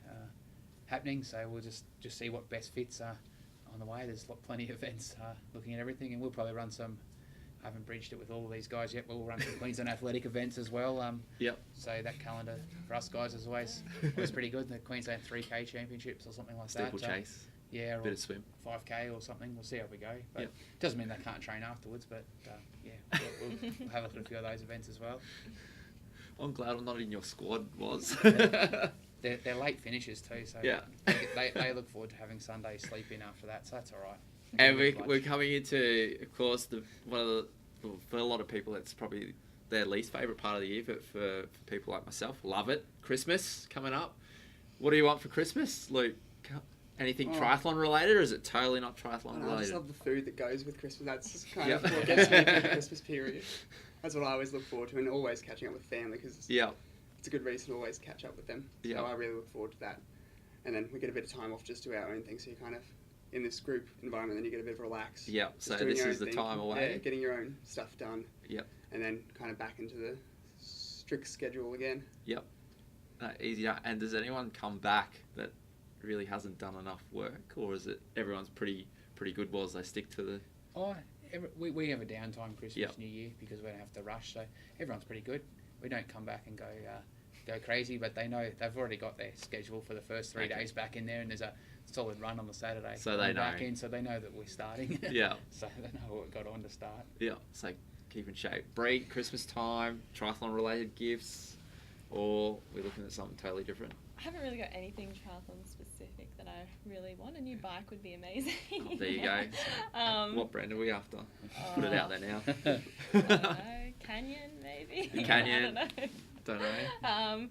happening. So we'll just see what best fits on the way. There's plenty of events looking at everything, and we'll probably run some. I haven't bridged it with all of these guys yet, but we'll run some Queensland athletic events as well. So that calendar for us guys is always pretty good. The Queensland 3K championships or something like Steeple that. chase. Yeah, or Bit of swim. 5K or something. We'll see how we go. But it doesn't mean they can't train afterwards. But we'll have a look at a few of those events as well. I'm glad I'm not in your squad, They're late finishes too, so they look forward to having Sunday sleep in after that. So that's all right. And we're coming into, of course, for a lot of people, it's probably their least favourite part of the year, but for people like myself, love it. Christmas coming up. What do you want for Christmas, Luke? Anything triathlon related, or is it totally not triathlon related? I just love the food that goes with Christmas. That's kind of what gets me through the Christmas period. That's what I always look forward to, and always catching up with family, because it's a good reason to always catch up with them. So I really look forward to that. And then we get a bit of time off just to do our own thing, so you kind of, in this group environment, then you get a bit of relax. Yeah, so this is the time away. Yeah, getting your own stuff done. Yep. And then kind of back into the strict schedule again. Yep. Easy. And does anyone come back that really hasn't done enough work, or is it everyone's pretty good whilst they stick to the... We have a downtime Christmas, New Year, because we don't have to rush, so everyone's pretty good. We don't come back and go crazy, but they know they've already got their schedule for the first 3 days back in there, and there's a solid run on the Saturday. So they know. Back in, so they know that we're starting. Yeah. So they know what we've got on to start. Yeah. So keep in shape. Bree, Christmas time, triathlon related gifts, or we're looking at something totally different? I haven't really got anything triathlon specific that I really want. A new bike would be amazing. Oh, there you go. What brand are we after? Put it out there now. I don't know, Canyon maybe? Canyon. I don't know. Don't know.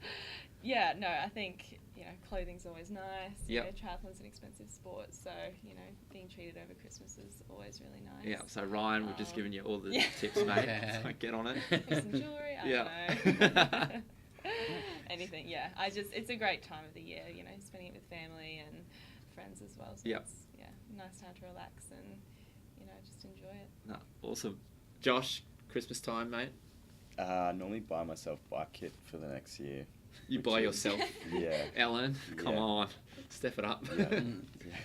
Yeah, no, I think, you know, clothing's always nice. Yep. You know, triathlon's an expensive sport, so, you know, being treated over Christmas is always really nice. Yeah, so Ryan, we've just given you all the yeah. tips, mate. So get on it. Some jewellery, I don't know. Anything, yeah. It's a great time of the year, you know, spending it with family and friends as well. So Yep. it's, yeah, nice time to relax and, you know, just enjoy it. No, awesome. Josh, Christmas time, mate. Normally buy myself bike kit for the next year. You which buy is- yourself. Yeah. Ellen, come Yeah. on. Step it up. Yeah.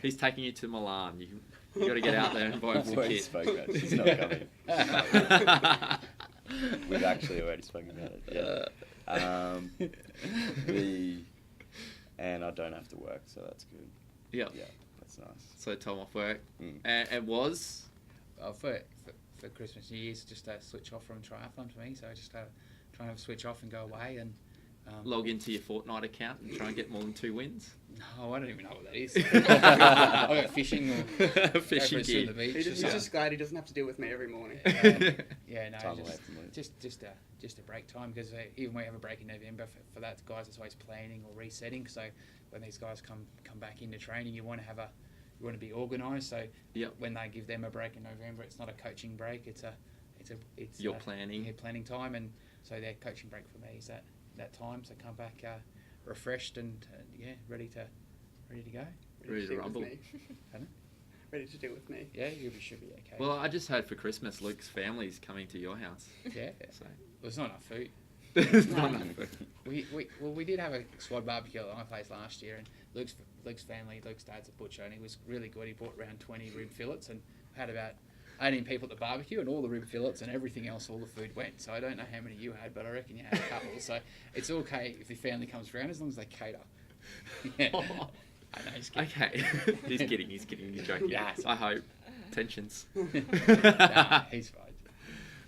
He's taking you to Milan. You got to get out there and buy a That's full what he kit. spoke about. She's not coming. We've actually already spoken about it. And I don't have to work, so that's good. Yeah. Yeah, that's nice. So time off work. Mm. And it was? For Christmas, New Year's, just a switch off from triathlon for me. So I just try and have a switch off and go away and Log into your Fortnite account and try and get more than 2 wins. No, I don't even know what that is. I go fishing or Fishing go for a swim gear. at the beach. He's or just something. glad he doesn't have to deal with me every morning. Yeah, no, Time away from work. just a break time because even when we have a break in November for that guys, it's always planning or resetting. So when these guys come back into training, you want to be organised. So Yep. when they give them a break in November, it's not a coaching break. It's You're planning. Yeah, planning time, and so their coaching break for me is that time. So come back refreshed and ready to go. Ready to deal with rumble. me. Pardon? Ready to deal with me. Yeah, you should be okay. Well, I just heard for Christmas, Luke's family's coming to your house. yeah. So Well, there's not enough food. there's not enough food. We did have a squad barbecue at my place last year, and Luke's family, Luke's dad's a butcher, and he was really good. He bought around 20 rib fillets and had about 18 people at the barbecue, and all the rib fillets and everything else, all the food went. So I don't know how many you had, but I reckon you had a couple. So it's okay if your family comes around as long as they cater. Yeah. I know, he's kidding. Okay. He's kidding. He's joking. Yes. I hope. Tensions. Nah, he's fine.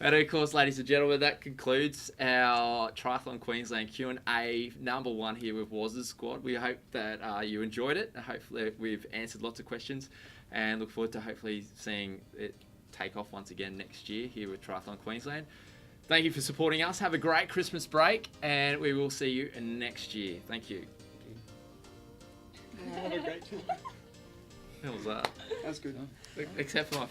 And of course, ladies and gentlemen, that concludes our Triathlon Queensland Q&A number 1 here with Waz's squad. We hope that you enjoyed it. Hopefully we've answered lots of questions and look forward to hopefully seeing it take off once again next year here with Triathlon Queensland. Thank you for supporting us. Have a great Christmas break and we will see you next year. Thank you. Have a great time. How was that? That's good. Except for my